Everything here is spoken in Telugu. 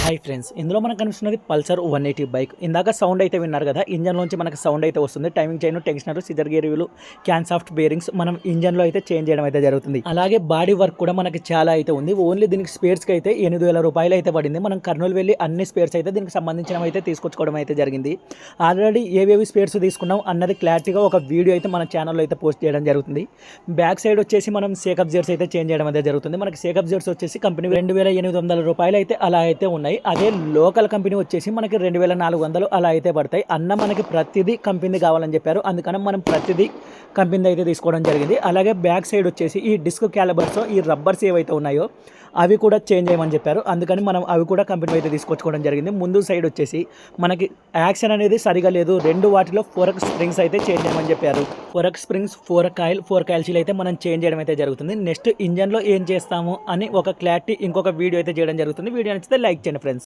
హాయ్ ఫ్రెండ్స్, ఇందులో మనకు కనిపిస్తున్నది పల్సర్ 180 బైక్. ఇందాక సౌండ్ అయితే విన్నారు కదా, ఇంజన్ నుంచి మనకు సౌండ్ అయితే వస్తుంది. Timing chain, tensioner, scissor gear wheel, cam shaft bearings మనం ఇంజన్లో అయితే చేంజ్ చేయడం అయితే జరుగుతుంది. అలాగే బాడీ వర్క్ కూడా మనకి చాలా అయితే ఉంది. ఓన్లీ దీనికి స్పేర్స్కి అయితే 8,000 రూపాయలు అయితే పడింది. మనం కర్నూలు వెళ్ళి అన్ని స్పేర్స్ అయితే దీనికి సంబంధించినవి అయితే తీసుకొచ్చుకోవడం అయితే జరిగింది. ఆల్రెడీ ఏవేవి స్పేర్స్ తీసుకున్నాం అన్నది క్లారిటీగా ఒక వీడియో అయితే మన ఛానల్లో అయితే పోస్ట్ చేయడం జరుగుతుంది. బ్యాక్ సైడ్ వచ్చేసి మనం సేకప్ జెర్స్ అయితే చేంజ్ చేయడం అయితే జరుగుతుంది. మనకి సేకప్ జెర్స్ వచ్చేసి కంపెనీ 2,800 రూపాయలు అయితే అలా అయితే ఉన్నాయి. అదే లోకల్ కంపెనీ వచ్చేసి మనకి 2,400 అలా అయితే పడతాయి. అన్న మనకి ప్రతిదీ కంపెనీ కావాలని చెప్పారు, అందుకని మనం ప్రతిదీ కంపెనీ అయితే తీసుకోవడం జరిగింది. అలాగే బ్యాక్ సైడ్ వచ్చేసి ఈ డిస్క్ క్యాలిబర్స్, ఈ రబ్బర్స్ ఏవైతే ఉన్నాయో అవి కూడా చేంజ్ చేయమని చెప్పారు, అందుకని మనం అవి కూడా కంపెనీ అయితే తీసుకొచ్చుకోవడం జరిగింది. ముందు సైడ్ వచ్చేసి మనకి యాక్షన్ అనేది సరిగా లేదు, రెండు వాటిలో ఫోరక్ స్ప్రింగ్స్ అయితే చేంజ్ చేయమని చెప్పారు. ఫోరక్ స్ప్రింగ్స్, ఫోరక్ ఆయిల్ షీల్ అయితే మనం చేంజ్ చేయడం అయితే జరుగుతుంది. నెక్స్ట్ ఇంజన్లో ఏం చేస్తాము అని ఒక క్లారిటీ ఇంకొక వీడియో అయితే చేయడం జరుగుతుంది. వీడియో నచ్చితే లైక్ చేయండి ఫ్రెండ్స్.